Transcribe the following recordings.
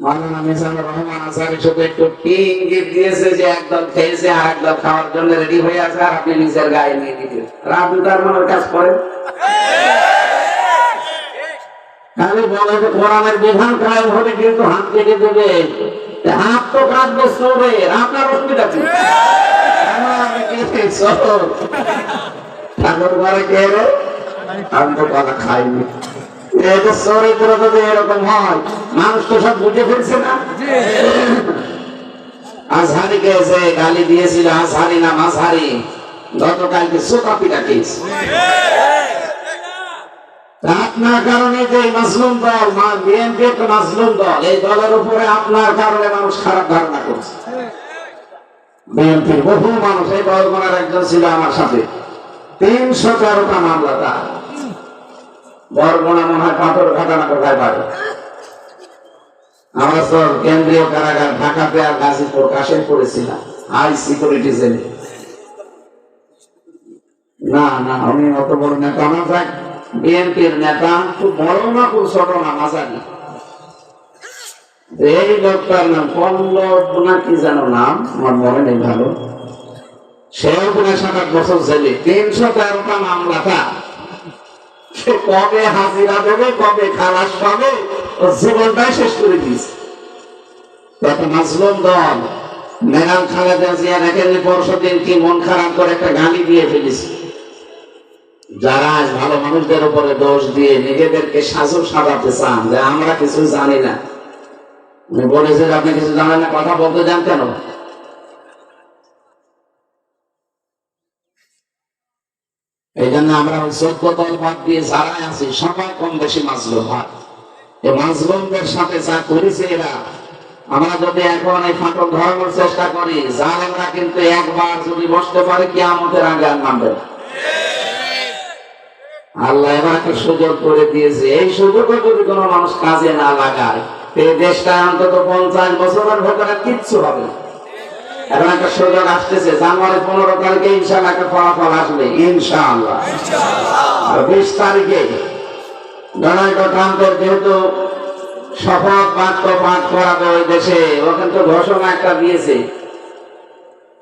মাওলানা মিজানুর রহমান আজহারি শুধু একটু ইঙ্গিত দিয়েছে যে একদল খেয়েছে আর একদল খাওয়ার জন্য রেডি হয়ে আছে, আর আপনি নিজের গায়ে নিয়ে দিবেন। আপনি তার মনের কাজ করেন, খালি বলে যে কোরআনের বিধান কায়েম হলে কিন্তু হাত কেটে দেবে। হাত তো কাটবে চোরে, আপনার অসুবিধা কি? ঠাকুর ঘরে কে রে? আমি তো কথা খাইনি। চরিত্র যদি এরকম হয়, মানুষ তো সব বুঝে ফেলছে না। আজহারিকে যে গালি দিয়েছিল, আজহারি না মাঝহারি, গতকালকে সোকাপিটা খেয়েছে। আপনার কারণে যে মাজলুম দল, বিএনপি একটা মাজলুম দল, এই দলের উপরে আপনার কারণে মানুষ খারাপ ধারণা করছে। বিএনপির বহু মানুষ, এই বরগুনার একজন ছিল আমার সাথে, ৩১৩টা মামলা তার। বরগুনা মনে হয় পাথর ঘটনা কোথায় পারে। আমরা তো কেন্দ্রীয় কারাগার ঢাকাতে আর গাজীপুর কাশিমপুরে ছিলাম, হাই সিকিউরিটি জেলে। না না, আমি অত বড় নেতা না, যাক বিএনপির নেতা, খুব বড় না খুব ছোট না, মাঝারি। এই লোকটার নাম পল্লব না কি যেন নাম, আমার মনে নেই ভালো। সেও ৭-৮ বছর জেলে, ৩১৩টা মামলা তার। সে কবে হাজিরা দেবে, কবে খালাস পাবে, জীবনটাই শেষ করে দিয়েছে। একটা মাজলুম দল, মেরাল খালেদা জিয়া দেখেন পরশুদিন কি মন খারাপ করে একটা গালি দিয়ে ফেলেছে। যারা আজ ভালো মানুষদের উপরে দোষ দিয়ে নিজেদেরকে সাজু সাজাতে চান যে আমরা কিছু জানি না, উনি বলেছে যে আপনি কিছু জানেন না, কথা বলতে যান কেন? এই জন্য আমরা ১৪ দল বাদ দিয়ে যারা আছি সবাই কম বেশি মাজলুম হয়। এই মাজলুমদের সাথে যা করেছে এরা, আমরা যদি এখন এই ফাটল ধরানোর চেষ্টা করি, জালেমরা কিন্তু একবার যদি বসতে পারে কিয়ামতের আগে আর নামবে না। আল্লাহ এবার একটা সুযোগ করে দিয়েছে, এই সুযোগও যদি কোনো মানুষ কাজে না লাগায়, এই দেশটা অন্তত ৫০ বছরের ভেতরে কিচ্ছু হবে না। এখন একটা সুযোগ আসতেছে, জানুয়ারি ১৫ তারিখে ইনশাআল্লাহ একটা ফলাফল আসবে, ইনশাআল্লাহ। আর ২০ তারিখে ডোনাল্ড ট্রাম্পের যেহেতু শপথ বাক্য পাঠ করাবে ওই দেশে, ওখানে তো ঘোষণা একটা দিয়েছে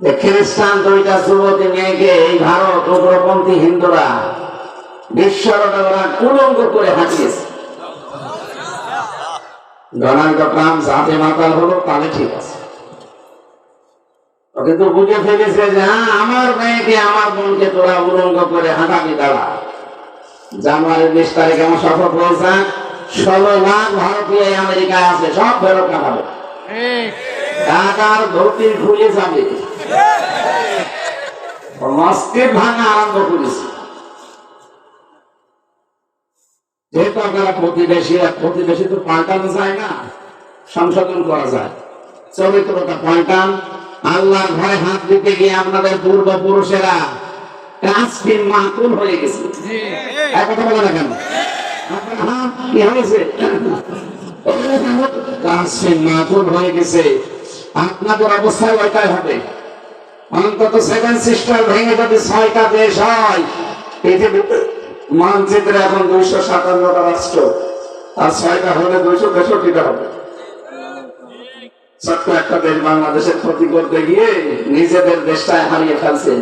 যে খ্রিস্টান ২টা যুবতী মেয়েকে এই ভারত উগ্রপন্থী হিন্দুরা বিশ্বরটা ওরা উলঙ্গ করে হাঁটিয়েছে। ডোনাল্ড ট্রাম্প যাতে মাতাল হলো তাহলে ঠিক আছে, কিন্তু বুঝে ফেলেছে যে হ্যাঁ, আমার মেয়েকে আমার বোনকে তোরা উলঙ্গ করে হাঁটাবি দাঁড়া। জানুয়ারি ২০ তারিখে আমার শপথ হয়েছে, ১৬ লাখ ভারতীয় আমেরিকায় আছে, সব ফেরত পাঠাবে, ঢাকার ধরতি খুলে যাবে, মসজিদ ভাঙা আরম্ভ করেছে। যেহেতু আপনারা প্রতিবেশী, প্রতিবেশী তো পাল্টানো যায় না, সংশোধন করা যায়। চরিত্রটা পাল্টান। আল্লাহর ভয় হাত দিতে গিয়ে আপনাদের পূর্বপুরুষেরা কাসফিন মাকুল হয়ে গেছে। কথা বলে না কেন? কি হয়েছে? কাসফিন মাকুল হয়ে গেছে। আপনাদের অবস্থায় ওইটাই হবে। অন্তত 7 সিস্টার ভেঙে যদি 6টা দেশ হয়, পৃথিবীতে মানচিত্রে এখন ২৫৭টা রাষ্ট্র, আর 6টা হলে ২৬৩টা হবে। ছোট্ট একটা দেশ বাংলাদেশের ক্ষতি করতে গিয়ে নিজেদের দেশটায় হারিয়ে ফেলছে।